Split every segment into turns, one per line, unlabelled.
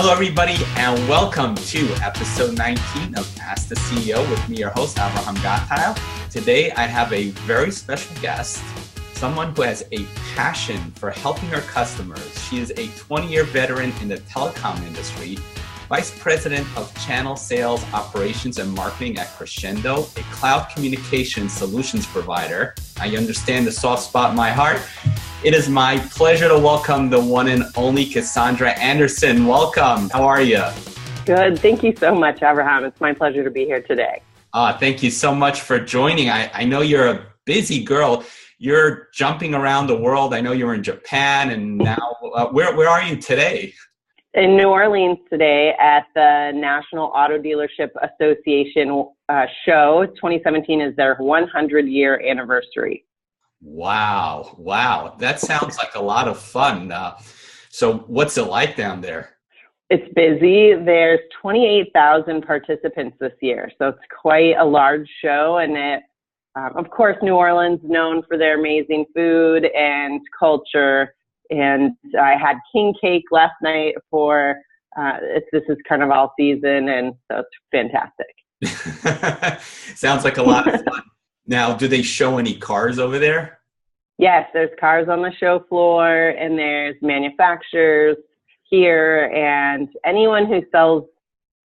Hello, everybody, and welcome to episode 19 of Ask the CEO with me, your host, Abraham Gatile. Today, I have a very special guest, someone who has a passion for helping her customers. She is a 20-year veteran in the telecom industry, Vice President of Channel Sales Operations and Marketing at Crexendo, a cloud communication solutions provider. I understand the soft spot in my heart. It is my pleasure to welcome the one and only Cassandra Anderson. Welcome. How are you?
Good. Thank you so much, Abraham. It's my pleasure to be here today.
Thank you so much for joining. I know you're a busy girl. You're jumping around the world. I know you're in Japan, and now where are you today?
In New Orleans today at the National Auto Dealership Association show. 2017 is their 100-year anniversary.
Wow. That sounds like a lot of fun. So what's it like down there?
It's busy. There's 28,000 participants this year. So it's quite a large show. And it, of course, New Orleans is known for their amazing food and culture. And I had king cake last night for, this is Carnival season, and so it's fantastic.
Sounds like a lot of fun. Now, do they show any cars over there?
Yes, there's cars on the show floor, and there's manufacturers here, and anyone who sells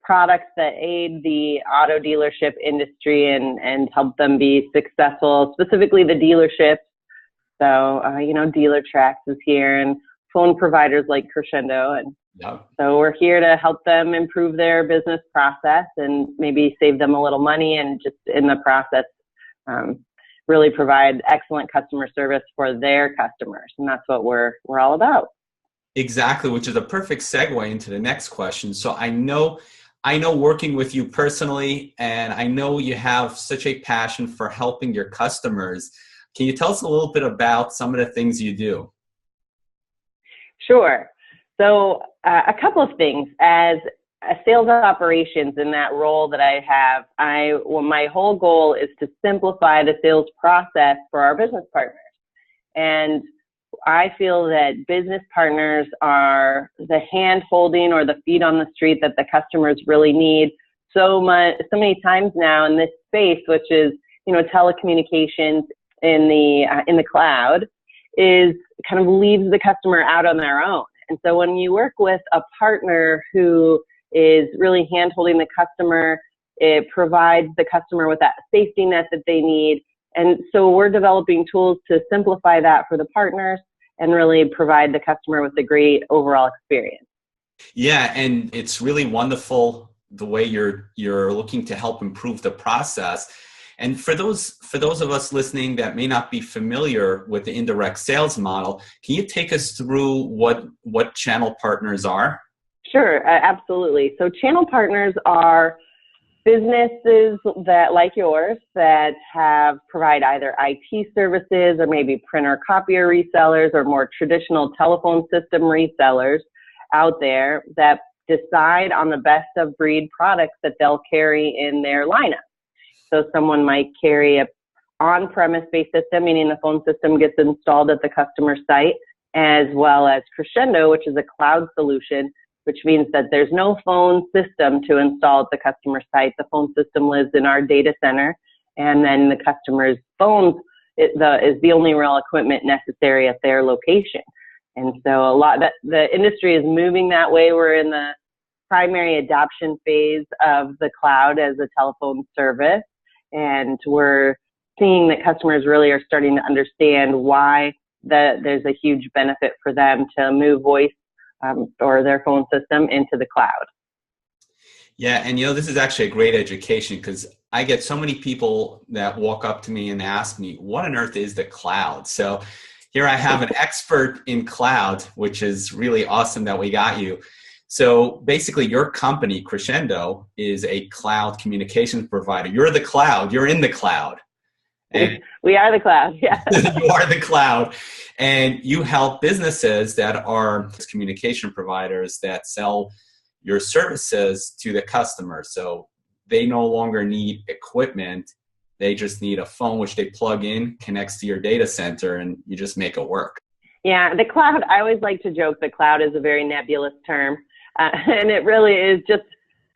products that aid the auto dealership industry and help them be successful, specifically the dealerships. So, Dealer Tracks is here, and phone providers like Crexendo. And so we're here to help them improve their business process and maybe save them a little money, and just in the process, really provide excellent customer service for their customers. And that's what we're all about.
Exactly, which is a perfect segue into the next question. So I know working with you personally, and I know you have such a passion for helping your customers. Can you tell us a little bit about some of the things you do?
Sure. So a couple of things. As a sales operations in that role that I have, my whole goal is to simplify the sales process for our business partners. And I feel that business partners are the hand holding or the feet on the street that the customers really need so many times now in this space, which is, telecommunications in the cloud, is kind of leaves the customer out on their own. And so when you work with a partner who is really hand-holding the customer, it provides the customer with that safety net that they need. And so we're developing tools to simplify that for the partners and really provide the customer with a great overall experience.
Yeah, and it's really wonderful the way you're looking to help improve the process. And for those of us listening that may not be familiar with the indirect sales model, can you take us through what channel partners are?
Sure, absolutely. So channel partners are businesses that, like yours, that provide either IT services or maybe printer copier resellers or more traditional telephone system resellers out there that decide on the best of breed products that they'll carry in their lineup. So someone might carry a on-premise based system, meaning the phone system gets installed at the customer site, as well as Crexendo, which is a cloud solution, which means that there's no phone system to install at the customer site. The phone system lives in our data center, and then the customer's phone is the only real equipment necessary at their location. And so the industry is moving that way. We're in the primary adoption phase of the cloud as a telephone service, and we're seeing that customers really are starting to understand why there's a huge benefit for them to move voice or their phone system into the cloud.
Yeah, and this is actually a great education, because I get so many people that walk up to me and ask me, what on earth is the cloud? So here I have an expert in cloud, which is really awesome that we got you. So basically your company, Crexendo, is a cloud communications provider. You're the cloud. You're in the cloud.
And we are the cloud, yeah.
You are the cloud. And you help businesses that are communication providers that sell your services to the customer. So they no longer need equipment. They just need a phone, which they plug in, connects to your data center, and you just make it work.
Yeah, the cloud, I always like to joke the cloud is a very nebulous term. And it really is just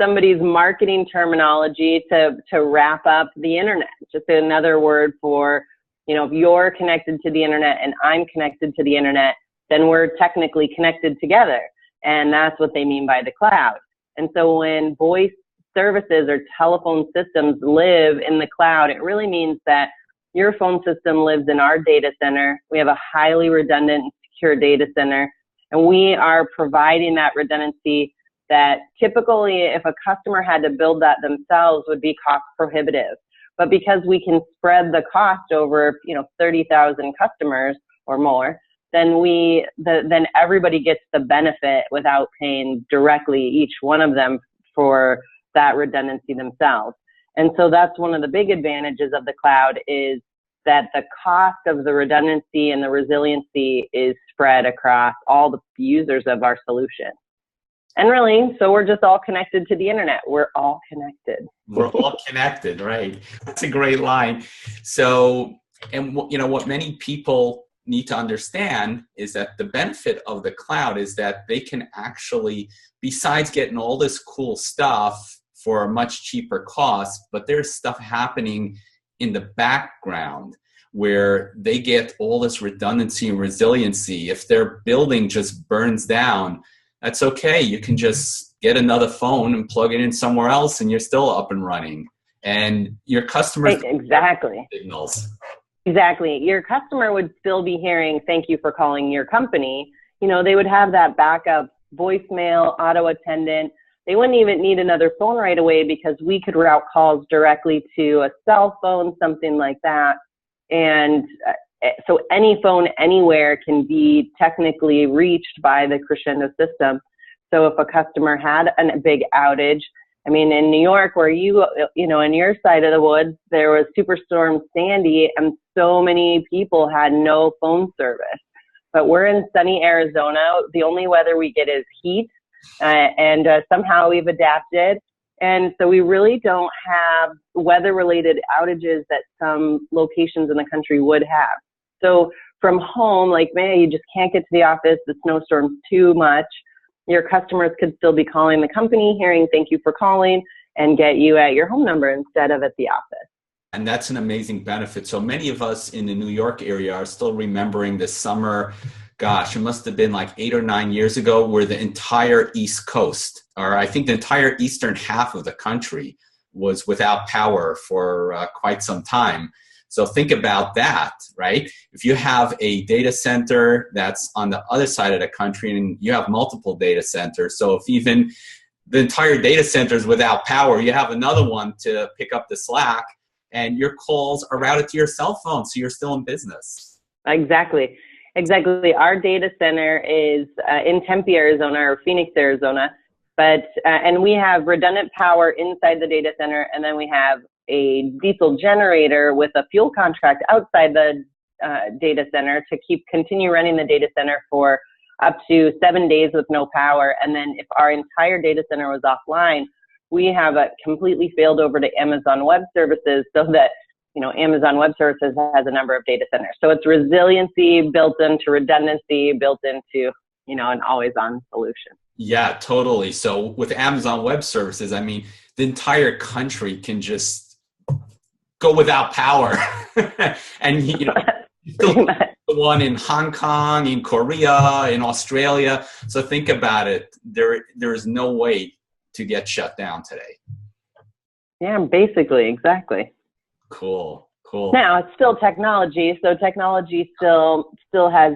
somebody's marketing terminology to wrap up the internet. Just another word for, if you're connected to the internet and I'm connected to the internet, then we're technically connected together. And that's what they mean by the cloud. And so when voice services or telephone systems live in the cloud, it really means that your phone system lives in our data center. We have a highly redundant and secure data center, and we are providing that redundancy that typically if a customer had to build that themselves would be cost prohibitive. But because we can spread the cost over, 30,000 customers or more, then everybody gets the benefit without paying directly each one of them for that redundancy themselves. And so that's one of the big advantages of the cloud, is that the cost of the redundancy and the resiliency is spread across all the users of our solution. And really, so we're just all connected to the internet. We're all connected.
We're all connected, right? That's a great line. So, and what many people need to understand is that the benefit of the cloud is that they can actually, besides getting all this cool stuff for a much cheaper cost, but there's stuff happening in the background where they get all this redundancy and resiliency. If their building just burns down, that's okay. You can just get another phone and plug it in somewhere else and you're still up and running. And your customers
exactly
signals.
Exactly. Your customer would still be hearing, thank you for calling your company. They would have that backup voicemail, auto attendant. They wouldn't even need another phone right away because we could route calls directly to a cell phone, something like that. And so any phone anywhere can be technically reached by the Crexendo system. So if a customer had a big outage, in New York, where in your side of the woods, there was Superstorm Sandy and so many people had no phone service. But we're in sunny Arizona. The only weather we get is heat, and somehow we've adapted. And so we really don't have weather-related outages that some locations in the country would have. So from home, like you just can't get to the office, the snowstorm's too much. Your customers could still be calling the company, hearing thank you for calling, and get you at your home number instead of at the office.
And that's an amazing benefit. So many of us in the New York area are still remembering this summer. Gosh, it must have been like 8 or 9 years ago, where the entire East Coast, or I think the entire eastern half of the country, was without power for quite some time. So think about that, right? If you have a data center that's on the other side of the country and you have multiple data centers, so if even the entire data center is without power, you have another one to pick up the slack, and your calls are routed to your cell phone, so you're still in business.
Exactly. Our data center is in Tempe, Arizona, or Phoenix, Arizona, and we have redundant power inside the data center, and then we have a diesel generator with a fuel contract outside the data center to continue running the data center for up to 7 days with no power. And then if our entire data center was offline, we have it completely failed over to Amazon Web Services, so that Amazon Web Services has a number of data centers. So it's resiliency built into redundancy, built into an always-on solution.
Yeah, totally. So with Amazon Web Services, the entire country can just go without power. And the one in Hong Kong, in Korea, in Australia. So think about it. There is no way to get shut down today.
Yeah, basically, exactly.
Cool.
Now it's still technology, so technology still has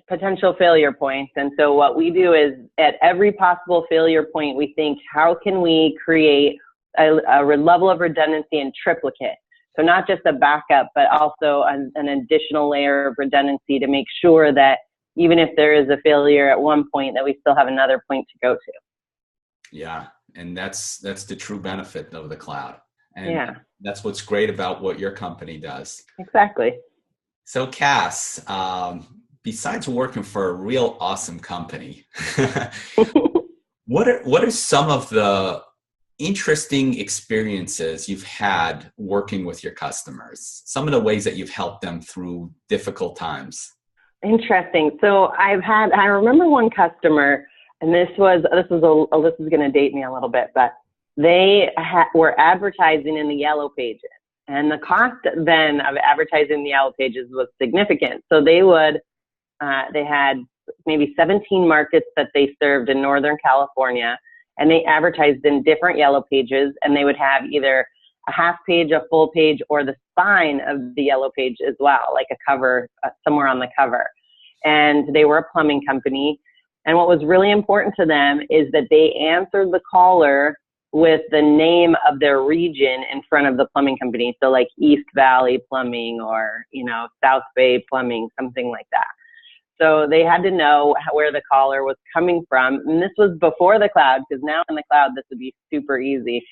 potential failure points. And so what we do is, at every possible failure point, we think, how can we create a level of redundancy and triplicate? So not just a backup, but also an additional layer of redundancy to make sure that even if there is a failure at one point, that we still have another point to go to.
Yeah, and that's the true benefit of the cloud. And that's what's great about what your company does.
Exactly.
So Cass, besides working for a real awesome company, what are some of the interesting experiences you've had working with your customers? Some of the ways that you've helped them through difficult times?
Interesting. So I remember one customer, and this is going to date me a little bit, but they were advertising in the yellow pages, and the cost then of advertising in the yellow pages was significant. So they had maybe 17 markets that they served in Northern California, and they advertised in different yellow pages, and they would have either a half page, a full page, or the spine of the yellow page as well, like a cover, somewhere on the cover. And they were a plumbing company. And what was really important to them is that they answered the caller with the name of their region in front of the plumbing company. So like East Valley Plumbing or, South Bay Plumbing, something like that. So they had to know where the caller was coming from. And this was before the cloud, because now in the cloud, this would be super easy.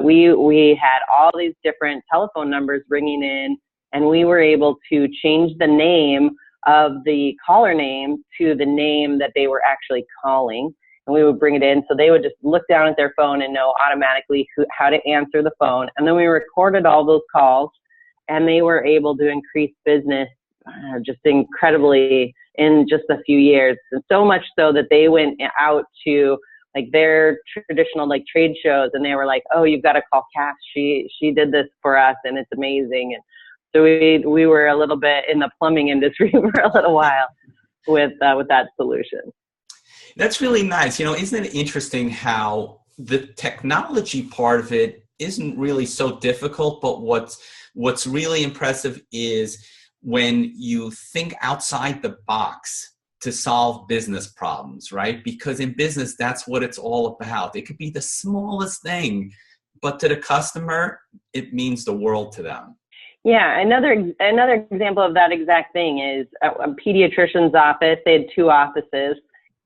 We had all these different telephone numbers ringing in, and we were able to change the name of the caller name to the name that they were actually calling. And we would bring it in. So they would just look down at their phone and know automatically how to answer the phone. And then we recorded all those calls, and they were able to increase business just incredibly in just a few years. And so much so that they went out to like their traditional like trade shows, and they were like, "Oh, you've got to call Cass. She did this for us, and it's amazing." And so we were a little bit in the plumbing industry for a little while with that solution.
That's really nice. Isn't it interesting how the technology part of it isn't really so difficult, but what's really impressive is when you think outside the box to solve business problems, right? Because in business, that's what it's all about. It could be the smallest thing, but to the customer, it means the world to them.
Yeah, another example of that exact thing is a pediatrician's office. They had 2 offices,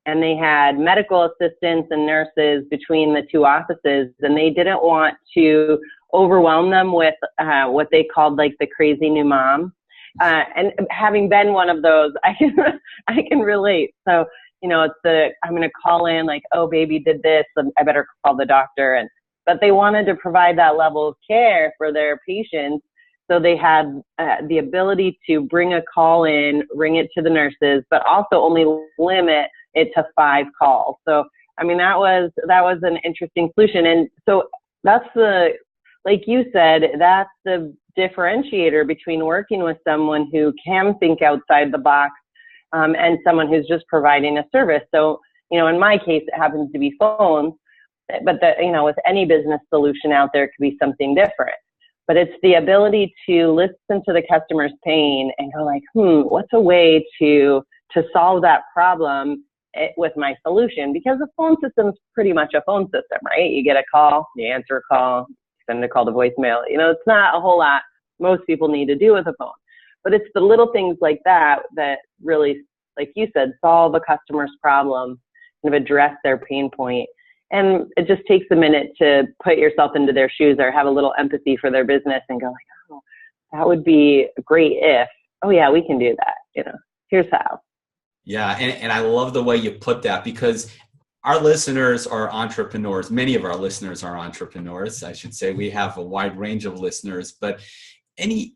and they had medical assistants and nurses between the 2 offices, and they didn't want to overwhelm them with what they called like the crazy new mom. And having been one of those, I can relate. So, it's I'm going to call in like, "Oh, baby did this, I better call the doctor." But they wanted to provide that level of care for their patients. So they had the ability to bring a call in, ring it to the nurses, but also only limit it to 5 calls. So, that was an interesting solution. And so that's like you said, that's the differentiator between working with someone who can think outside the box and someone who's just providing a service. So, in my case, it happens to be phones, but with any business solution out there, it could be something different. But it's the ability to listen to the customer's pain and go like, what's a way to solve that problem with my solution? Because the phone system's pretty much a phone system, right? You get a call, you answer a call, send a call to voicemail. It's not a whole lot most people need to do with a phone. But it's the little things like that that really, like you said, solve a customer's problem, kind of address their pain point. And it just takes a minute to put yourself into their shoes or have a little empathy for their business and go like, "Oh, that would be great if, oh yeah, we can do that. Here's how."
Yeah. And I love the way you put that, because our listeners are entrepreneurs. Many of our listeners are entrepreneurs. I should say we have a wide range of listeners, but any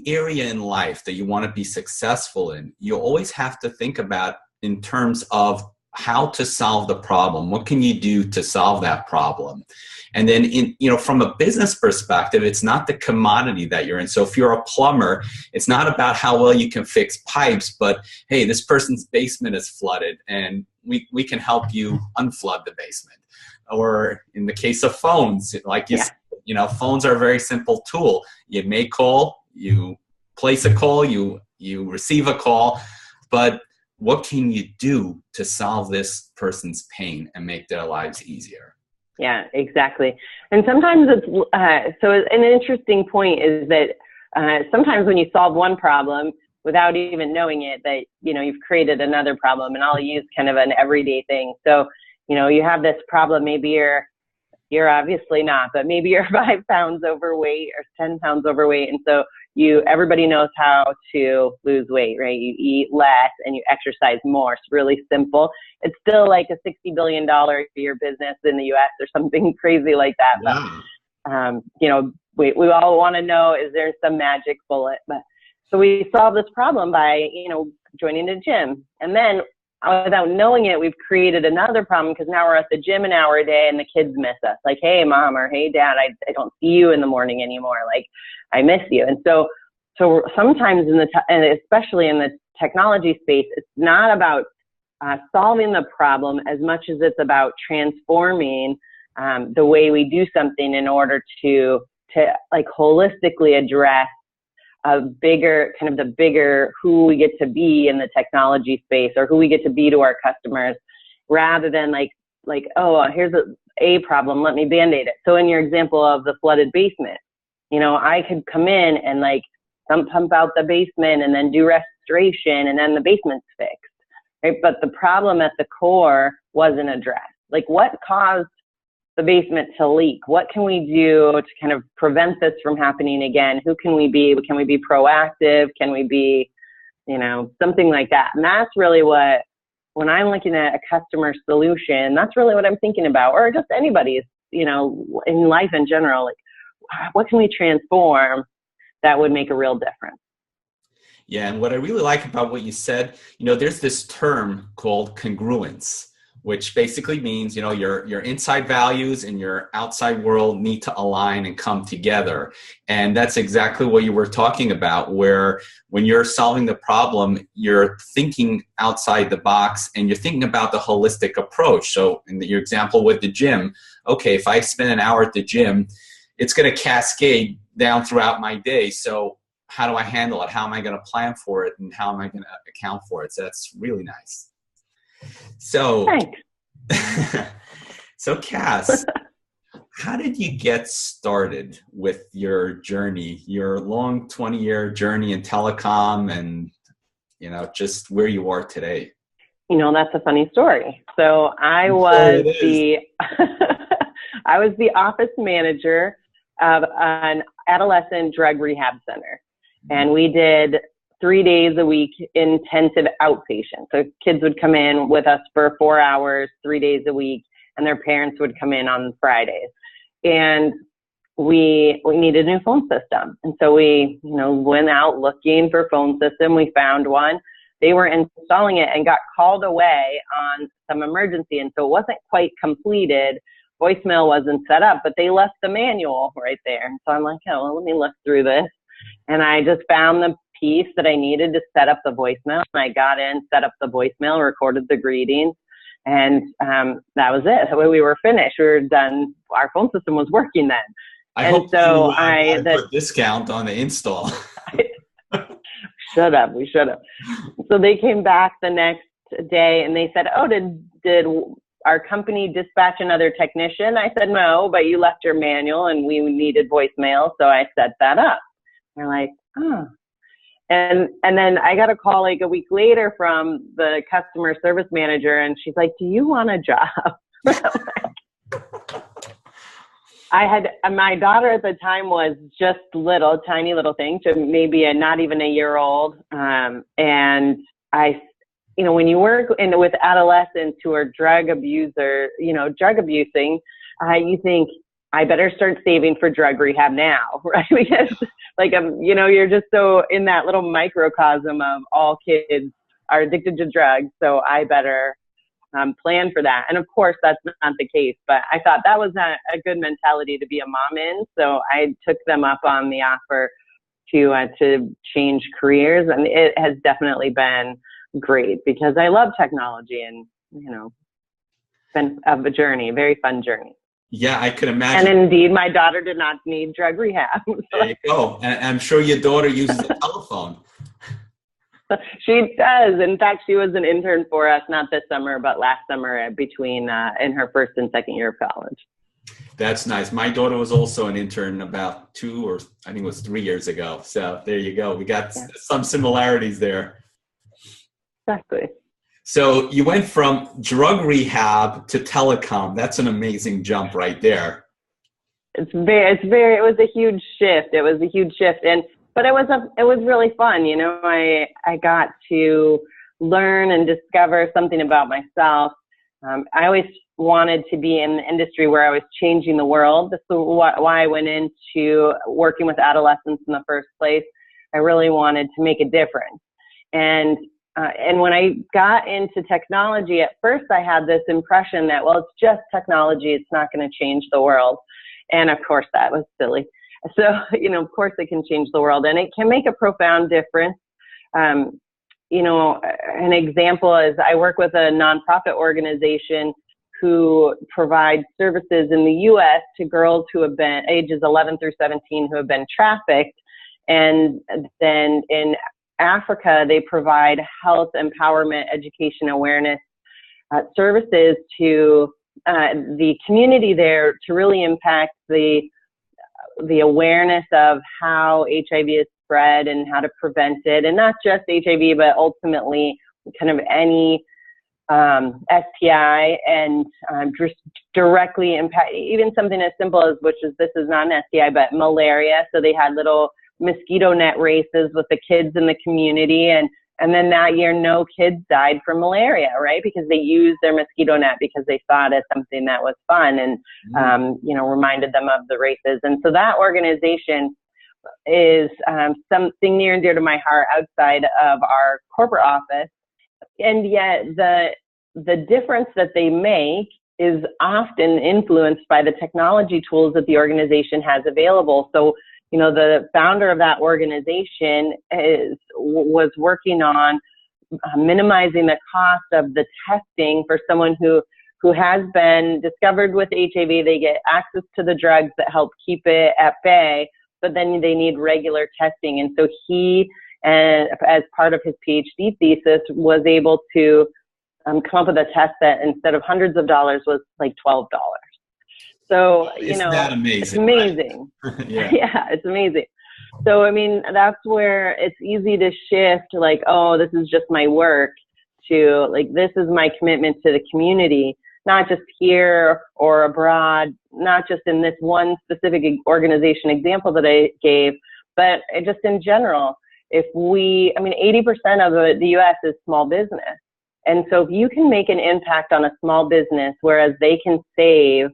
area in life that you want to be successful in, you always have to think about in terms of how to solve the problem. What can you do to solve that problem? And then from a business perspective, it's not the commodity that you're in. So if you're a plumber, it's not about how well you can fix pipes, but hey, this person's basement is flooded and we can help you unflood the basement. Or in the case of phones, like you said, phones are a very simple tool. You make call, you place a call, you receive a call, but what can you do to solve this person's pain and make their lives easier?
Yeah, exactly. And sometimes it's, so an interesting point is that sometimes when you solve one problem without even knowing it, that, you've created another problem. And I'll use kind of an everyday thing. So, you have this problem, maybe you're obviously not, but maybe you're 5 pounds overweight or 10 pounds overweight. And so everybody knows how to lose weight, right? You eat less and you exercise more. It's really simple. It's still like a $60 billion a year business in the US or something crazy like that.
Yeah.
But, we all want to know, is there some magic bullet? But so we solve this problem by, joining the gym. And then without knowing it, we've created another problem because now we're at the gym an hour a day and the kids miss us. Like, hey, mom, or hey, dad, I don't see you in the morning anymore. Like, I miss you. And so sometimes and especially in the technology space, it's not about solving the problem as much as it's about transforming the way we do something in order to like holistically address a bigger, kind of the bigger who we get to be in the technology space or who we get to be to our customers, rather than like, oh, here's a problem, let me Band-Aid it. So in your example of the flooded basement, you know, I could come in and like pump out the basement and then do restoration and then the basement's fixed, right? But the problem at the core wasn't addressed. Like, what caused the basement to leak? What can we do to kind of prevent this from happening again? Who can we be? Can we be proactive? Can we be, you know, something like that? And that's really what, when I'm looking at a customer solution, that's really what I'm thinking about, or just anybody's, you know, in life in general, like, what can we transform that would make a real difference?
Yeah, and what I really like about what you said, you know, there's this term called congruence, which basically means, you know, your inside values and your outside world need to align and come together. And that's exactly what you were talking about, where when you're solving the problem, you're thinking outside the box and you're thinking about the holistic approach. So in your example with the gym, okay, if I spend an hour at the gym, it's going to cascade down throughout my day. So how do I handle it? How am I going to plan for it? And how am I going to account for it? So that's really nice. So, so Cass, how did you get started with your journey, your long 20-year journey in telecom, and, you know, just where you are today?
You know, that's a funny story. So I was I was the office manager of an adolescent drug rehab center, and we did 3 days a week intensive outpatient. So kids would come in with us for 4 hours, 3 days a week, and their parents would come in on Fridays. And we needed a new phone system. And so we, you know, went out looking for a phone system. We found one. They were installing it and got called away on some emergency. And so it wasn't quite completed. Voicemail wasn't set up, but they left the manual right there. And so I'm like, oh, well, let me look through this. And I just found the piece that I needed to set up the voicemail. And I got in, set up the voicemail, recorded the greetings, and that was it. We were finished. We were done. Our phone system was working then.
I hope so. I put a discount on the install.
We should have. So they came back the next day and they said, oh, did our company dispatch another technician? I said, no, but you left your manual and we needed voicemail. So I set that up. They're like, oh. And then I got a call like a week later from the customer service manager, and she's like, do you want a job? My daughter at the time was just tiny little thing, so maybe not even a year old. And I, you know, when you work with adolescents who are drug abusing, you think, I better start saving for drug rehab now, right? Because like, you know, you're just so in that little microcosm of all kids are addicted to drugs. So I better plan for that. And of course, that's not the case, but I thought that was a good mentality to be a mom in. So I took them up on the offer to change careers. And it has definitely been great because I love technology and, you know, been a journey, a very fun journey.
Yeah, I could imagine.
And indeed, my daughter did not need drug rehab.
There you go. And I'm sure your daughter uses a telephone.
She does. In fact, she was an intern for us, not this summer, but last summer between in her first and second year of college.
That's nice. My daughter was also an intern about 2 or I think it was 3 years ago. So there you go. We got some similarities there.
Exactly.
So you went from drug rehab to telecom. That's an amazing jump right there.
It was a huge shift. But it was really fun. You know, I got to learn and discover something about myself. I always wanted to be in the industry where I was changing the world. That's why I went into working with adolescents in the first place. I really wanted to make a difference. And and when I got into technology, at first I had this impression that, well, it's just technology. It's not going to change the world. And of course, that was silly. So, of course it can change the world and it can make a profound difference. An example is I work with a nonprofit organization who provides services in the U.S. to girls who have been ages 11 through 17 who have been trafficked. And then in Africa, they provide health, empowerment, education, awareness services to the community there to really impact the awareness of how HIV is spread and how to prevent it. And not just HIV, but ultimately kind of any STI and just directly impact, even something as simple as, this is not an STI, but malaria. So they had little mosquito net races with the kids in the community. And then that year, no kids died from malaria, right? Because they used their mosquito net because they saw it as something that was fun and, reminded them of the races. And so that organization is something near and dear to my heart outside of our corporate office. And yet the difference that they make is often influenced by the technology tools that the organization has available. So, the founder of that organization was working on minimizing the cost of the testing for someone who has been discovered with HIV. They get access to the drugs that help keep it at bay, but then they need regular testing. And so he, as part of his PhD thesis, was able to come up with a test that instead of hundreds of dollars was like $12. So,
Isn't that amazing?
It's amazing.
Right? Yeah.
Yeah, it's amazing. So, that's where it's easy to shift like, oh, this is just my work to like, this is my commitment to the community, not just here or abroad, not just in this one specific organization example that I gave, but just in general. If 80% of the U.S. is small business. And so if you can make an impact on a small business, whereas they can save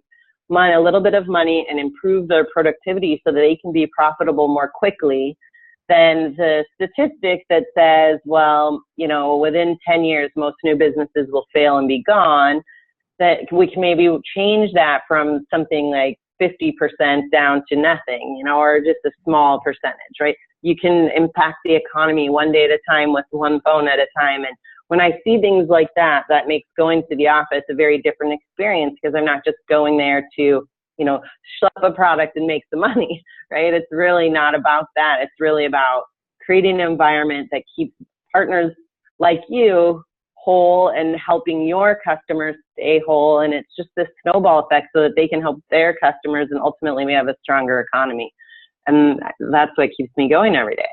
a little bit of money and improve their productivity so that they can be profitable more quickly, then the statistic that says, well, within 10 years, most new businesses will fail and be gone, that we can maybe change that from something like 50% down to nothing, or just a small percentage, right? You can impact the economy one day at a time with one phone at a time. And when I see things like that, that makes going to the office a very different experience because I'm not just going there to, schlep a product and make some money, right? It's really not about that. It's really about creating an environment that keeps partners like you whole and helping your customers stay whole. And it's just this snowball effect so that they can help their customers and ultimately we have a stronger economy. And that's what keeps me going every day.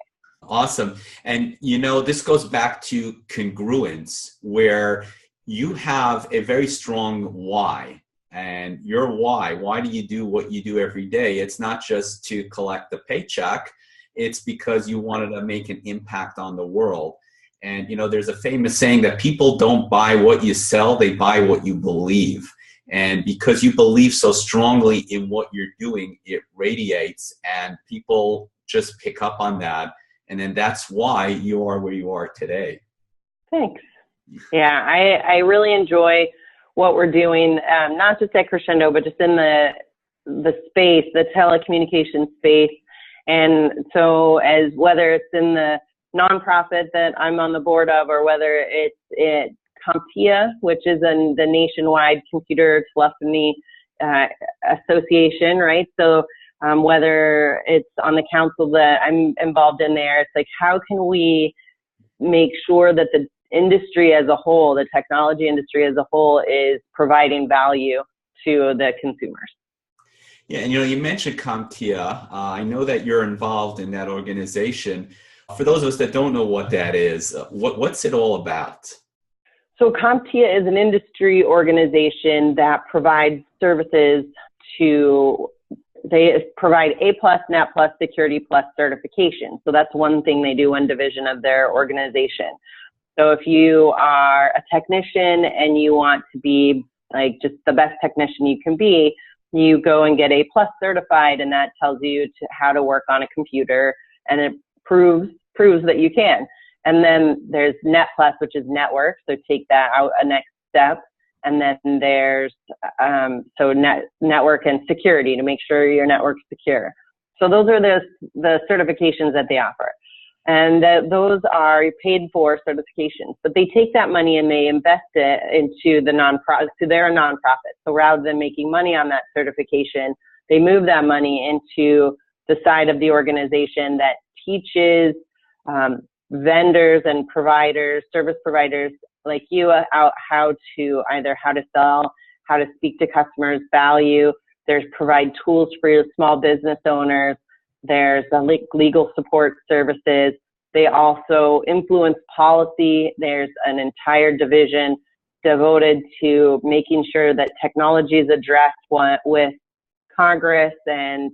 Awesome. And, this goes back to congruence, where you have a very strong why. And your why do you do what you do every day? It's not just to collect the paycheck. It's because you wanted to make an impact on the world. And, there's a famous saying that people don't buy what you sell, they buy what you believe. And because you believe so strongly in what you're doing, it radiates and people just pick up on that. And then that's why you are where you are today. Thanks.
Yeah, I really enjoy what we're doing, not just at Crexendo, but just in the space, the telecommunication space. And so as whether it's in the nonprofit that I'm on the board of, or whether it's CompTIA, which is the nationwide computer telephony association, right? So whether it's on the council that I'm involved in there, it's like, how can we make sure that the industry as a whole, the technology industry as a whole, is providing value to the consumers?
Yeah, and you mentioned CompTIA. I know that you're involved in that organization. For those of us that don't know what that is, what's it all about?
So CompTIA is an industry organization that provides services they provide A+, NAT+, Security+ certification. So that's one thing they do, one division of their organization. So if you are a technician and you want to be like just the best technician you can be, you go and get A+ certified, and that tells you how to work on a computer, and it proves that you can. And then there's Net Plus, which is network. So take that out a next step. And then there's network and security to make sure your network's secure. So those are the certifications that they offer. And those are paid for certifications. But they take that money and they invest it into the nonprofit. So they're a nonprofit. So rather than making money on that certification, they move that money into the side of the organization that teaches vendors and providers, service providers like you, out how to sell, how to speak to customers, value. There's provide tools for your small business owners. There's legal support services. They also influence policy. There's an entire division devoted to making sure that technology is addressed with Congress and,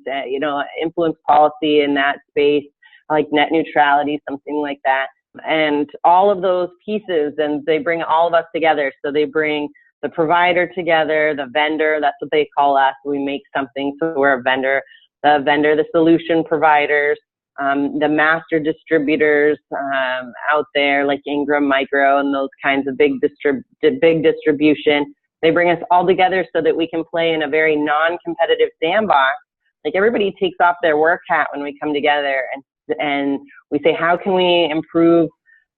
influence policy in that space, like net neutrality, something like that. And all of those pieces, and they bring all of us together. So they bring the provider together, the vendor, that's what they call us. We make something, so we're a vendor. The solution providers, the master distributors out there like Ingram Micro and those kinds of big distribution. They bring us all together so that we can play in a very non-competitive sandbox. Like everybody takes off their work hat when we come together and we say, how can we improve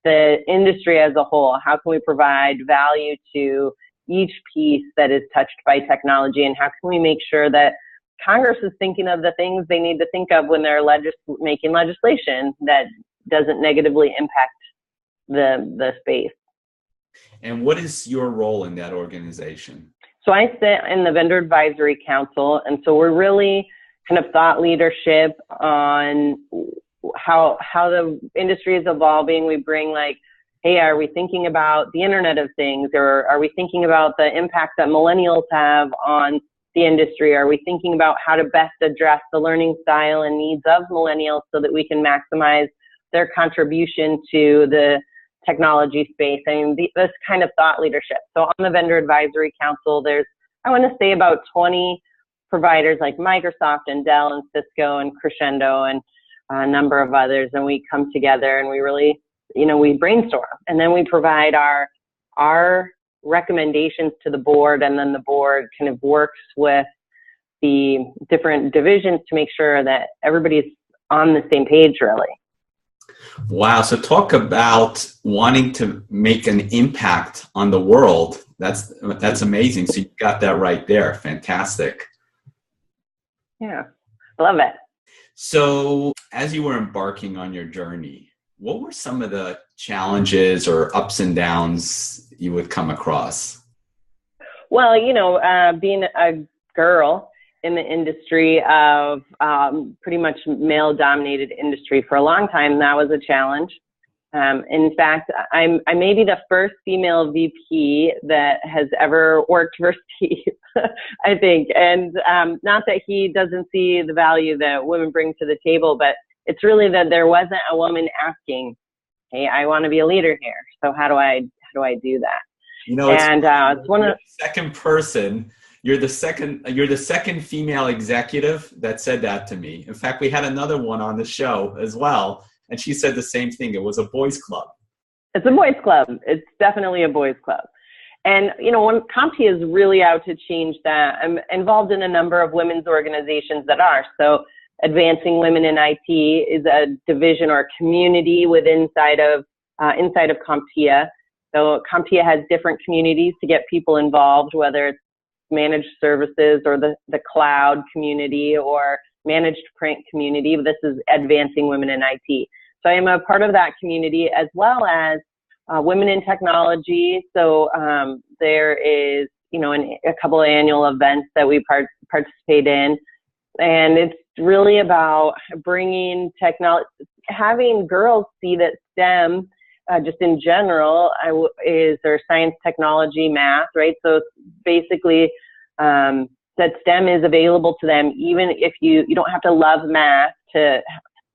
the industry as a whole? How can we provide value to each piece that is touched by technology? And how can we make sure that Congress is thinking of the things they need to think of when they're making legislation that doesn't negatively impact the space?
And what is your role in that organization?
So I sit in the Vendor Advisory Council, and so we're really kind of thought leadership on how the industry is evolving. We bring like, hey, are we thinking about the Internet of Things, or are we thinking about the impact that millennials have on the industry? Are we thinking about how to best address the learning style and needs of millennials so that we can maximize their contribution to the technology space? I mean, this kind of thought leadership. So on the Vendor Advisory Council, there's, I want to say, about 20 providers like Microsoft and Dell and Cisco and Crexendo and a number of others. And we come together and we really, we brainstorm. And then we provide our recommendations to the board, and then the board kind of works with the different divisions to make sure that everybody's on the same page, really.
Wow. So talk about wanting to make an impact on the world. That's amazing. So you got that right there. Fantastic.
Yeah, I love it. So
as you were embarking on your journey, what were some of the challenges or ups and downs you would come across?
Well, being a girl in the industry of pretty much male-dominated industry for a long time, that was a challenge. In fact, I may be the first female VP that has ever worked for Steve, I think. And not that he doesn't see the value that women bring to the table, but it's really that there wasn't a woman asking, hey, I want to be a leader here. So how do I do that?
It's one of the second person. You're the second female executive that said that to me. In fact, we had another one on the show as well, and she said the same thing. It was a boys' club.
It's a boys' club. It's definitely a boys' club. And, when CompTIA is really out to change that, I'm involved in a number of women's organizations that are. So Advancing Women in IT is a division or a community inside of CompTIA. So CompTIA has different communities to get people involved, whether it's managed services or the cloud community or managed print community. This is Advancing Women in IT. So I am a part of that community, as well as Women in Technology. So there is, a couple of annual events that we participate in. And it's really about bringing technology, having girls see that STEM, just in general, is their science, technology, math, right? So basically, that STEM is available to them, even if you don't have to love math to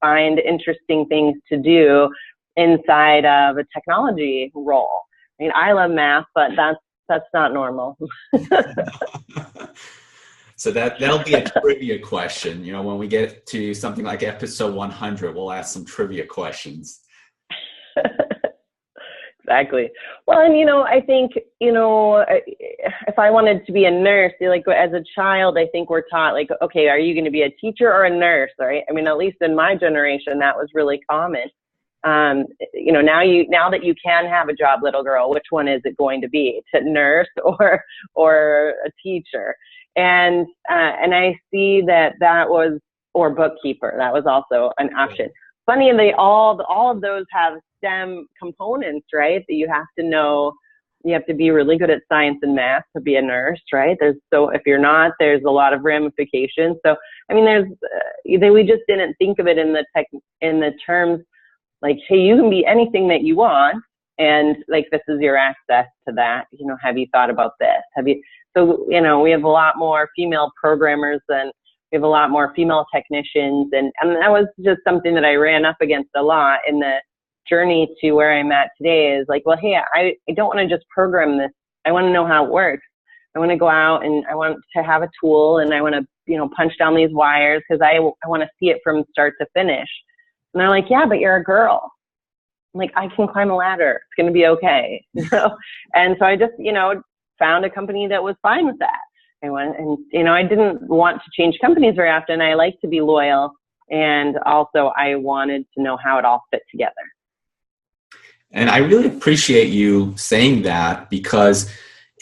find interesting things to do inside of a technology role. I mean, I love math, but that's not normal.
So that'll be a trivia question. When we get to something like episode 100, we'll ask some trivia questions.
Exactly. Well, and I think, if I wanted to be a nurse, like as a child, I think we're taught like, okay, are you going to be a teacher or a nurse, right? I mean, at least in my generation, that was really common. Now that you can have a job, little girl, which one is it going to be? To nurse or a teacher? And I see that was, or bookkeeper, that was also an option. Funny, and all of those have STEM components, right? That you have to know. You have to be really good at science and math to be a nurse, right? If you're not, there's a lot of ramifications. So, I mean, we just didn't think of it in the terms like, hey, you can be anything that you want, and like this is your access to that. Have you thought about this? So we have a lot more female programmers than. We have a lot more female technicians, and that was just something that I ran up against a lot in the journey to where I'm at today. Is like, well, hey, I don't want to just program this. I want to know how it works. I want to go out and I want to have a tool, and I want to, punch down these wires because I want to see it from start to finish. And they're like, yeah, but you're a girl. I'm like, I can climb a ladder. It's going to be okay. And so I just, found a company that was fine with that. I didn't want to change companies very often. I like to be loyal, and also I wanted to know how it all fit together.
And I really appreciate you saying that, because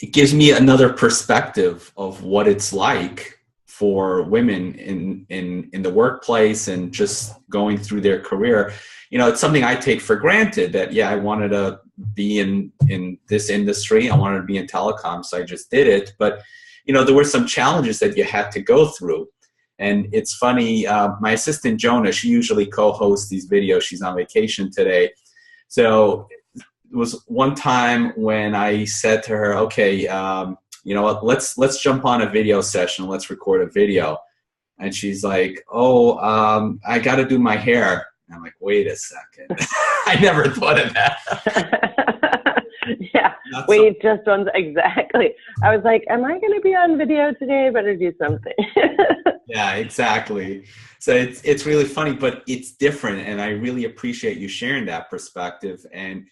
it gives me another perspective of what it's like for women in the workplace and just going through their career. It's something I take for granted that, I wanted to be in this industry. I wanted to be in telecom, so I just did it. But there were some challenges that you had to go through. And it's funny, my assistant Jonah, she usually co-hosts these videos. She's on vacation today. So it was one time when I said to her, okay, you know what, let's jump on a video session. Let's record a video. And she's like, I got to do my hair. And I'm like, wait a second. I never thought of that.
Yeah, wait, just once, exactly. I was like, am I going to be on video today? Better do something.
Yeah, exactly. So it's really funny, but it's different. And I really appreciate you sharing that perspective. And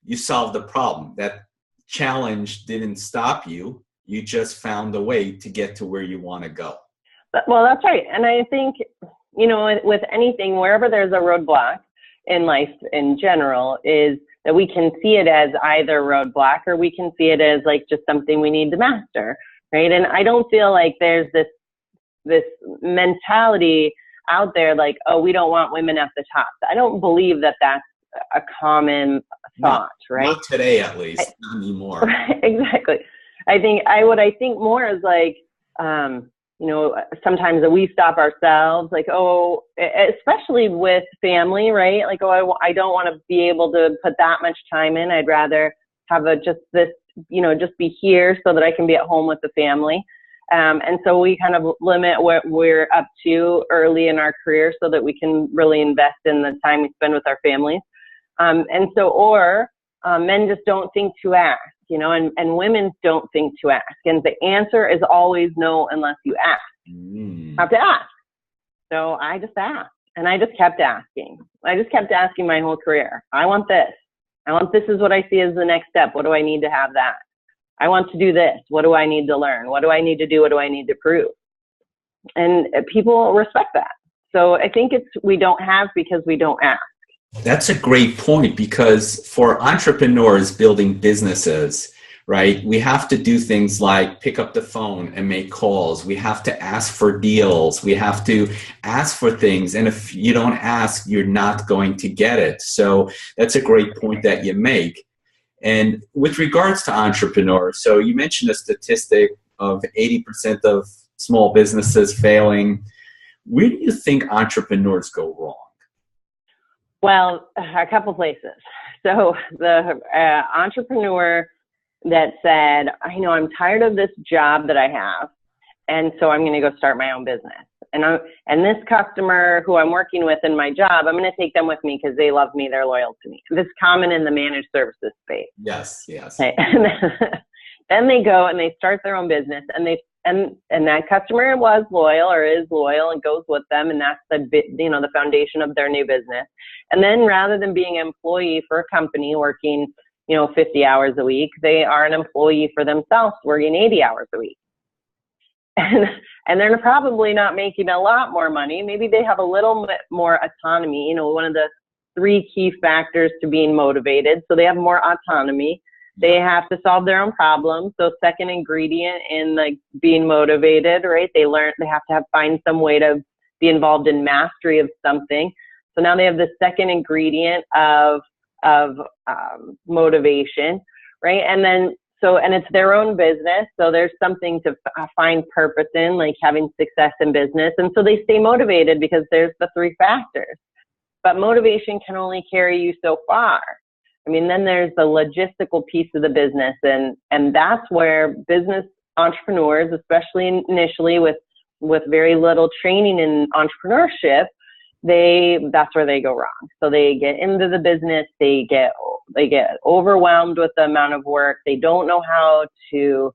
you solved the problem. That challenge didn't stop you. You just found a way to get to where you want to go.
Well, that's right. And I think, with anything, wherever there's a roadblock in life in general, is that we can see it as either roadblock or we can see it as like just something we need to master, right? And I don't feel like there's this mentality out there like, oh, we don't want women at the top. I don't believe that that's a common thought, right?
Not today, at least, not anymore.
Right, exactly. I think more is like, sometimes we stop ourselves, like, especially with family, right? Like, I don't want to be able to put that much time in. I'd rather have just be here so that I can be at home with the family. And so we kind of limit what we're up to early in our career so that we can really invest in the time we spend with our families. Men just don't think to ask, and women don't think to ask. And the answer is always no unless you ask. You have to ask. So I just asked, and I just kept asking. I just kept asking my whole career. I want this. This is what I see as the next step. What do I need to have that? I want to do this. What do I need to learn? What do I need to do? What do I need to prove? And people respect that. So I think we don't have because we don't ask.
That's a great point, because for entrepreneurs building businesses, right, we have to do things like pick up the phone and make calls. We have to ask for deals. We have to ask for things. And if you don't ask, you're not going to get it. So that's a great point that you make. And with regards to entrepreneurs, so you mentioned a statistic of 80% of small businesses failing. Where do you think entrepreneurs go wrong?
Well, a couple places. So the entrepreneur that said, I'm tired of this job that I have, and so I'm going to go start my own business. And this customer who I'm working with in my job, I'm going to take them with me because they love me, they're loyal to me. This is common in the managed services space.
Yes.
Okay. Then they go and they start their own business, and and that customer was loyal or is loyal and goes with them, and that's the foundation of their new business. And then rather than being an employee for a company working 50 hours a week, they are an employee for themselves working 80 hours a week. And they're probably not making a lot more money. Maybe they have a little bit more autonomy, one of the 3 key factors to being motivated. So they have more autonomy. They have to solve their own problems. So second ingredient in like being motivated, right? They have to find some way to be involved in mastery of something. So now they have the second ingredient of motivation, right? And then, and it's their own business. So there's something to find purpose in, like having success in business. And so they stay motivated because there's the 3 factors. But motivation can only carry you so far. I mean, then there's the logistical piece of the business. And that's where business entrepreneurs, especially initially with very little training in entrepreneurship, that's where they go wrong. So they get into the business, they get overwhelmed with the amount of work. They don't know how to,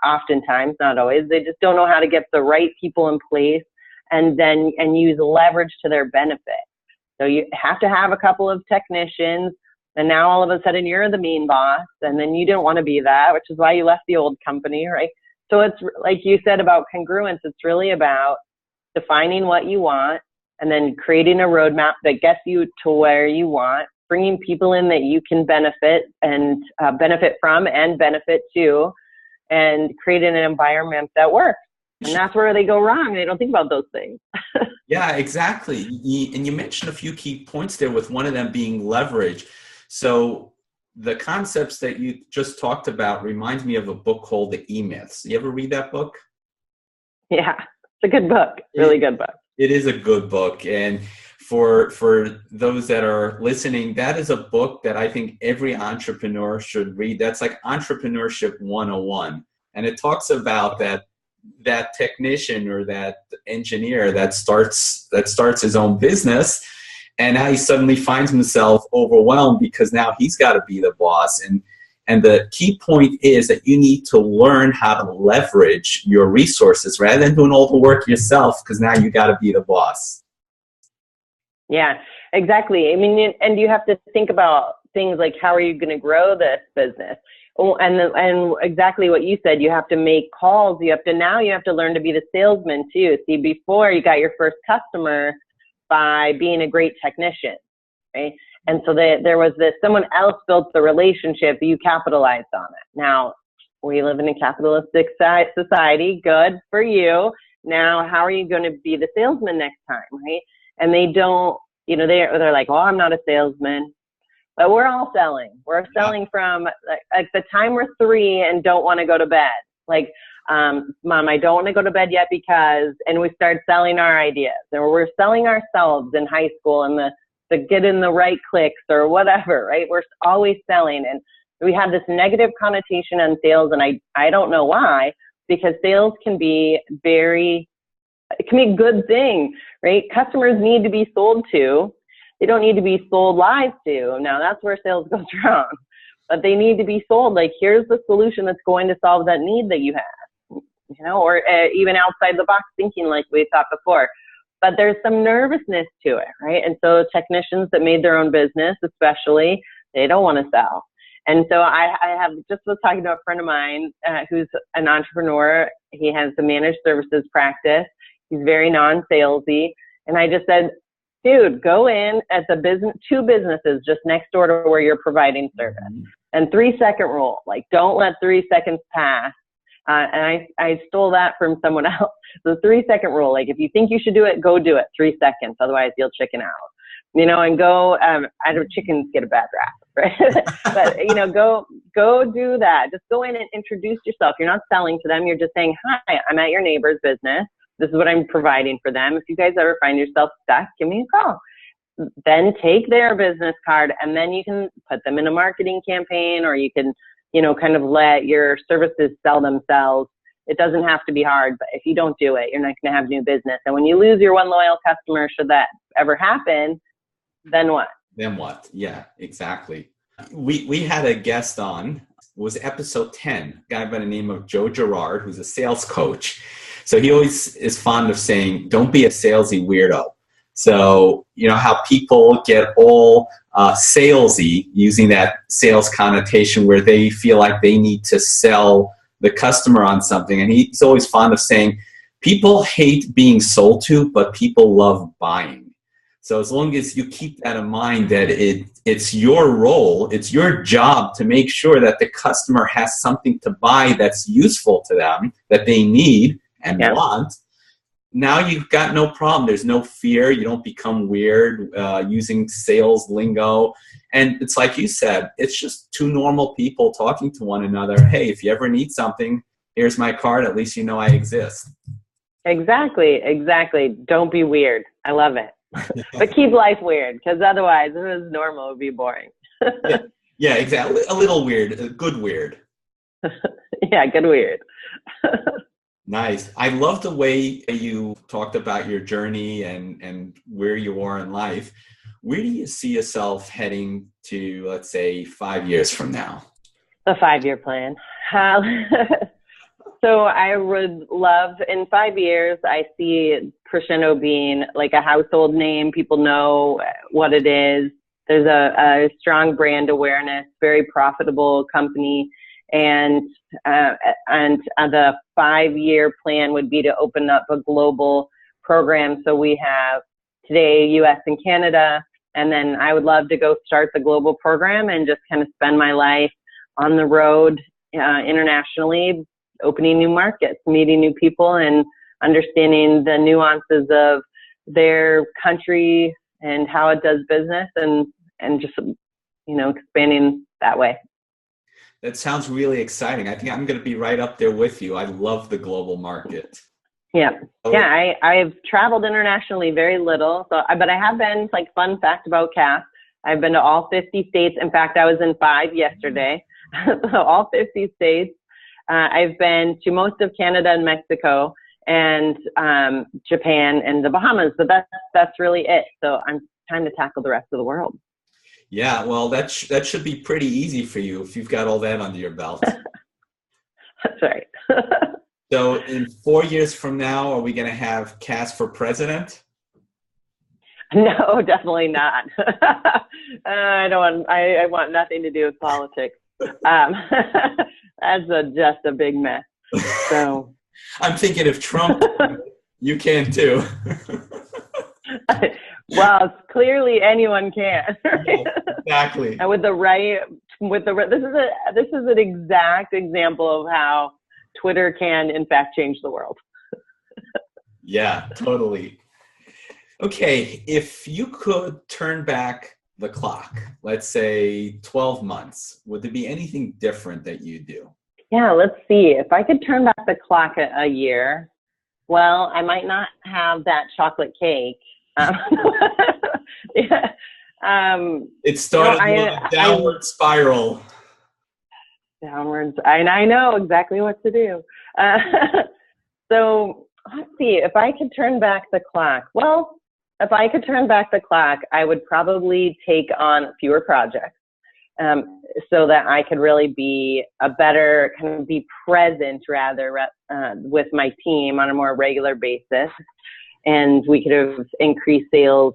oftentimes, not always, they just don't know how to get the right people in place and use leverage to their benefit. So you have to have a couple of technicians, and now all of a sudden you're the mean boss, and then you didn't want to be that, which is why you left the old company, right? So it's like you said about congruence, it's really about defining what you want and then creating a roadmap that gets you to where you want, bringing people in that you can benefit and benefit from and benefit to, and creating an environment that works. And that's where they go wrong. They don't think about those things.
Yeah, exactly. And you mentioned a few key points there, with one of them being leverage. So the concepts that you just talked about reminds me of a book called The E-Myths. You ever read that book? Yeah,
it's a good book. Really good book.
It is a good book. And for those that are listening, that is a book that I think every entrepreneur should read. That's like Entrepreneurship 101. And it talks about that technician or that engineer that starts his own business, and how he suddenly finds himself overwhelmed because now he's got to be the boss. And the key point is that you need to learn how to leverage your resources rather than doing all the work yourself, because now you got to be the boss.
Yeah, exactly. I mean, and you have to think about things like, how are you going to grow this business? Oh, and exactly what you said, you have to make calls. You have to learn to be the salesman too. See, before you got your first customer by being a great technician, right? And so there was someone else built the relationship, you capitalized on it. Now, we live in a capitalistic society, good for you. Now, how are you going to be the salesman next time, right? And they don't, they're like, oh, I'm not a salesman. But we're all selling. We're selling from like the time we're 3 and don't want to go to bed. Like, Mom, I don't want to go to bed yet and we start selling our ideas. Or we're selling ourselves in high school and the get in the right clicks or whatever, right? We're always selling. And we have this negative connotation on sales, and I don't know why, because sales can be it can be a good thing, right? Customers need to be sold to. They don't need to be sold lies to. Now, that's where sales goes wrong. But they need to be sold, like, here's the solution that's going to solve that need that you have, or even outside the box thinking like we thought before. But there's some nervousness to it, right? And so technicians that made their own business, especially, they don't want to sell. And so I was talking to a friend of mine who's an entrepreneur. He has a managed services practice. He's very non-salesy. And I just said, dude, go in at the 2 businesses just next door to where you're providing service. And 3-second rule, like, don't let 3 seconds pass. And I stole that from someone else. The 3-second rule, like, if you think you should do it, go do it 3 seconds. Otherwise you'll chicken out, and go, I know chickens get a bad rap, right? But, go do that. Just go in and introduce yourself. You're not selling to them. You're just saying, hi, I'm at your neighbor's business. This is what I'm providing for them. If you guys ever find yourself stuck, give me a call. Then take their business card, and then you can put them in a marketing campaign, or you can, kind of let your services sell themselves. It doesn't have to be hard, but if you don't do it, you're not going to have new business. And when you lose your one loyal customer, should that ever happen, then what?
Then what? Yeah, exactly. We had a guest on was episode 10, a guy by the name of Joe Girard, who's a sales coach. So he always is fond of saying, don't be a salesy weirdo. So, you know, how people get all salesy, using that sales connotation where they feel like they need to sell the customer on something. And he's always fond of saying, people hate being sold to, but people love buying. So as long as you keep that in mind, that it's your role, it's your job to make sure that the customer has something to buy that's useful to them, that they need and want, now you've got no problem. There's no fear. You don't become weird using sales lingo. And it's like you said, it's just two normal people talking to one another. Hey, if you ever need something, here's my card. At least you know I exist.
Exactly. Don't be weird. I love it. But keep life weird, because otherwise, if it was normal, it would be boring.
Yeah, exactly. A little weird, a good weird.
Yeah, good weird.
Nice. I love the way you talked about your journey and where you are in life. Where do you see yourself heading to, let's say, 5 years from now?
The 5-year plan. So I would love, in 5 years, I see Crexendo being like a household name. People know what it is. There's a strong brand awareness, very profitable company. And the 5-year plan would be to open up a global program. So we have today US and Canada, and then I would love to go start the global program and just kind of spend my life on the road internationally, opening new markets, meeting new people, and understanding the nuances of their country and how it does business, and just, you know, expanding that way.
That sounds really exciting. I think I'm going to be right up there with you. I love the global market.
Yeah. Yeah. I've traveled internationally very little. But I have been, like, fun fact about Cass, I've been to all 50 states. In fact, I was in 5 yesterday. So all 50 states. I've been to most of Canada and Mexico, and Japan and the Bahamas, but that's really it. So I'm trying to tackle the rest of the world.
Yeah, well, that should be pretty easy for you if you've got all that under your belt.
That's right.
So in 4 years from now, are we going to have Cass for president?
No, definitely not. I want nothing to do with politics. That's just a big mess. So
I'm thinking if Trump, you can too.
Well, clearly anyone can.
Yeah, exactly.
And this is an exact example of how Twitter can, in fact, change the world.
Yeah, totally. Okay, if you could turn back the clock, let's say 12 months, would there be anything different that you do?
Yeah, let's see. If I could turn back the clock a year, well, I might not have that chocolate cake. Yeah.
It started with a downward spiral.
Downwards. I know exactly what to do. So let's see. If I could turn back the clock, I would probably take on fewer projects, so that I could really be be present with my team on a more regular basis. And we could have increased sales,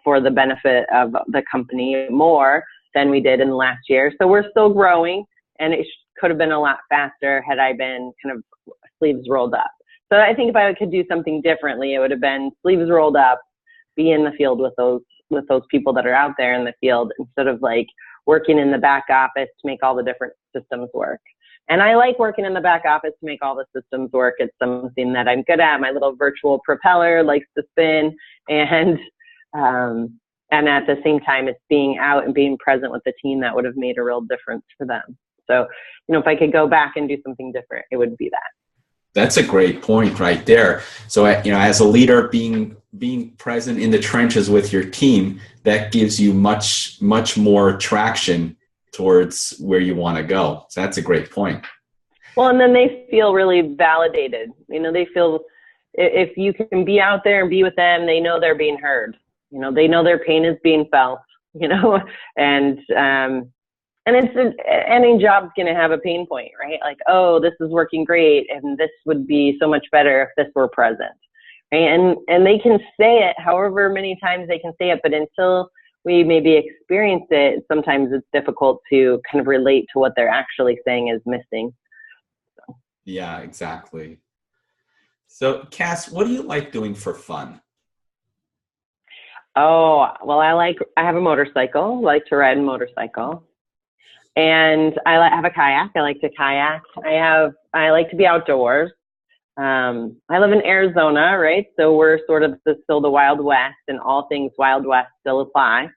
for the benefit of the company more than we did in the last year. So we're still growing, and it could have been a lot faster had I been kind of sleeves rolled up. So I think if I could do something differently, it would have been sleeves rolled up, be in the field with those people that are out there in the field, instead of like working in the back office to make all the different systems work. And I like working in the back office to make all the systems work. It's something that I'm good at. My little virtual propeller likes to spin, and at the same time, it's being out and being present with the team that would have made a real difference for them. So, if I could go back and do something different, it would be that.
That's a great point right there. So, as a leader, being present in the trenches with your team, that gives you much, much more traction towards where you want to go. So that's a great point.
Well, and then they feel really validated. They feel if you can be out there and be with them, they know they're being heard. They know their pain is being felt, and And any job's going to have a pain point, right? Like, oh, this is working great, and this would be so much better if this were present, right? And they can say it however many times they can say it, but until we maybe experience it, sometimes it's difficult to kind of relate to what they're actually saying is missing. So.
Yeah, exactly. So, Cass, what do you like doing for fun?
Oh, well, I have a motorcycle, like to ride a motorcycle. And I have a kayak. I like to kayak. I like to be outdoors. I live in Arizona, right? So we're sort of still the Wild West, and all things Wild West still apply.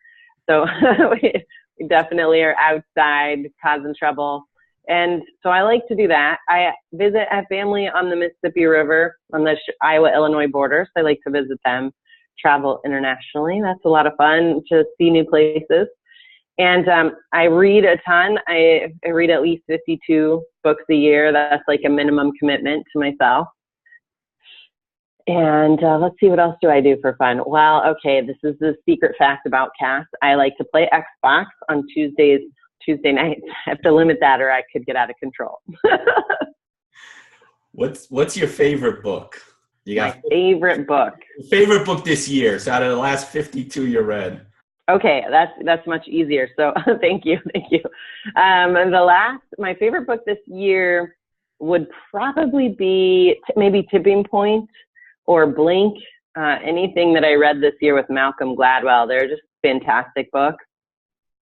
So we definitely are outside, causing trouble. And so I like to do that. I visit a family on the Mississippi River on the Iowa-Illinois border. So I like to visit them, travel internationally. That's a lot of fun to see new places. And I read a ton. I read at least 52 books a year. That's like a minimum commitment to myself. And let's see, what else do I do for fun? Well, okay, this is the secret fact about Cass. I like to play Xbox on Tuesday nights. I have to limit that or I could get out of control.
What's your favorite book?
My favorite book.
Favorite book this year. So out of the last 52 you read.
Okay, that's much easier. So thank you. My favorite book this year would probably be maybe Tipping Point or Blink. Anything that I read this year with Malcolm Gladwell. They're just fantastic books,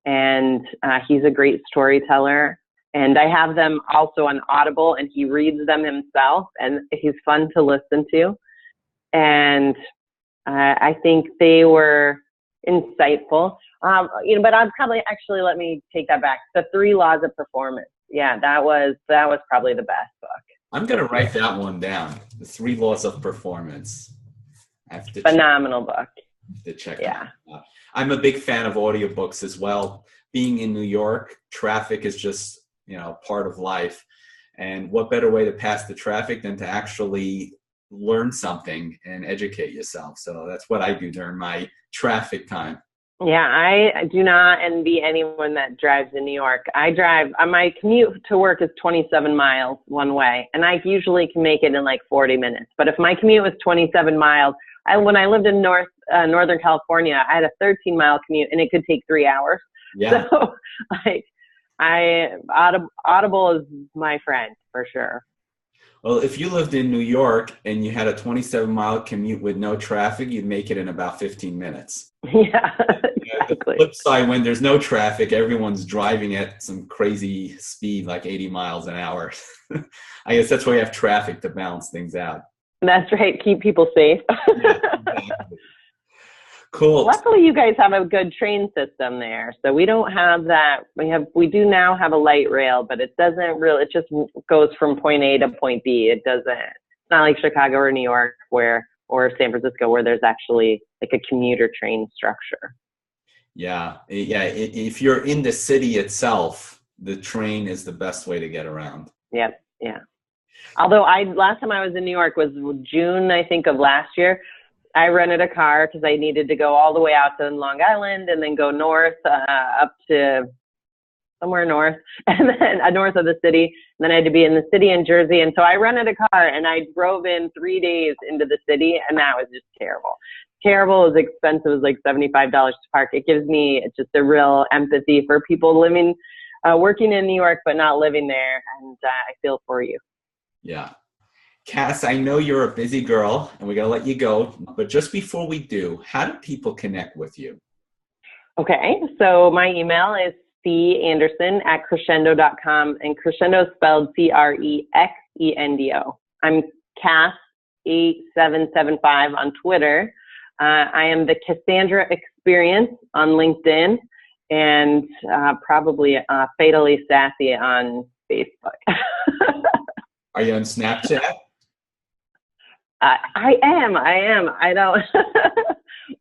and he's a great storyteller. And I have them also on Audible, and he reads them himself, and he's fun to listen to. And I think they were insightful, but I'd probably actually, let me take that back. The 3 Laws of Performance. Yeah, that was probably the best book. I'm
going to write that one down. The 3 Laws of Performance.
Phenomenal book.
To check it out. I'm a big fan of audiobooks as well. Being in New York, traffic is just, part of life. And what better way to pass the traffic than to actually learn something and educate yourself. So that's what I do during my traffic time.
Yeah, I do not envy anyone that drives in New York. My commute to work is 27 miles one way, and I usually can make it in like 40 minutes. But if my commute was 27 miles, when I lived in Northern California, I had a 13-mile commute, and it could take 3 hours.
Yeah.
So, Audible is my friend for sure.
Well, if you lived in New York and you had a 27-mile commute with no traffic, you'd make it in about 15 minutes.
Yeah, exactly.
The flip side, when there's no traffic, everyone's driving at some crazy speed, like 80 miles an hour. I guess that's why you have traffic to balance things out. That's
right. Keep people safe.
Yeah, exactly. Cool.
Luckily, you guys have a good train system there, so we don't have that. We do now have a light rail, but it doesn't really. It just goes from point A to point B. It doesn't. It's not like Chicago or New York or San Francisco, where there's actually like a commuter train structure.
Yeah. If you're in the city itself, the train is the best way to get around.
Yep. Yeah. Although last time I was in New York was June, I think, of last year. I rented a car because I needed to go all the way out to Long Island and then go north up to somewhere north, and then north of the city. And then I had to be in the city in Jersey. And so I rented a car and I drove in 3 days into the city, and that was just terrible. Terrible. It was expensive. It was like $75 to park. It gives me just a real empathy for people living, working in New York, but not living there. And I feel for you.
Yeah. Cass, I know you're a busy girl and we're going to let you go, but just before we do, how do people connect with you?
Okay, so my email is canderson@crexendo.com, and Crexendo is spelled Crexendo. I'm Cass8775 on Twitter. I am the Cassandra Experience on LinkedIn, and probably Fatally Sassy on Facebook.
Are you on Snapchat?
I am. I don't.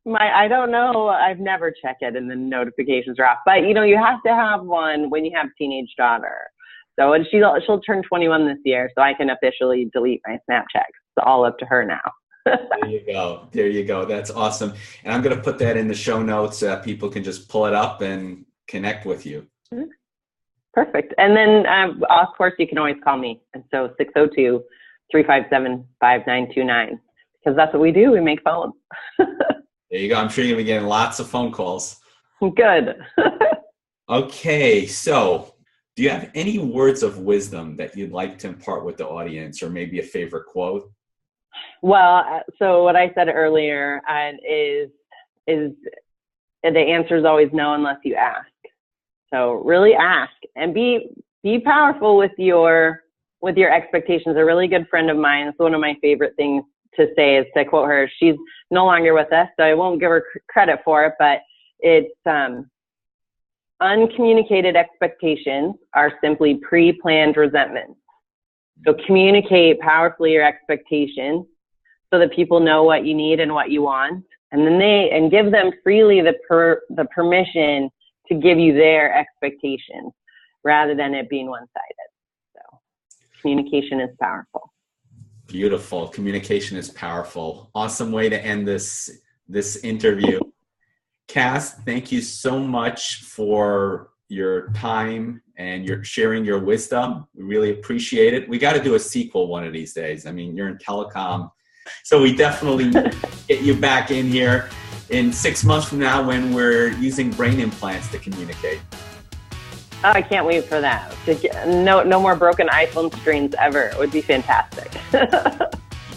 I don't know. I've never checked it, and the notifications are off. But you have to have one when you have a teenage daughter. So, and she'll turn 21 this year, so I can officially delete my Snapchat. It's all up to her now.
There you go. That's awesome. And I'm going to put that in the show notes so that people can just pull it up and connect with you.
Perfect. And then, of course, you can always call me. And so 602-357-5929, because that's what we do. We make phones.
There you go. I'm sure you'll be getting lots of phone calls.
Good.
Okay. So do you have any words of wisdom that you'd like to impart with the audience, or maybe a favorite quote?
Well, so what I said earlier is the answer is always no unless you ask. So really ask and be powerful with your expectations. A really good friend of mine, it's one of my favorite things to say, is to quote her. She's no longer with us, so I won't give her credit for it, but it's uncommunicated expectations are simply pre-planned resentments. So communicate powerfully your expectations so that people know what you need and what you want, and then give them freely the permission to give you their expectations rather than it being one-sided. So communication is powerful.
Beautiful. Communication is powerful. Awesome way to end this interview. Cass, thank you so much for your time and your sharing your wisdom. We really appreciate it. We got to do a sequel one of these days. I mean, you're in telecom, so we definitely get you back in here in 6 months from now when we're using brain implants to communicate.
Oh, I can't wait for that. No more broken iPhone screens ever. It would be fantastic.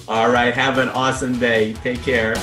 All right. Have an awesome day. Take care.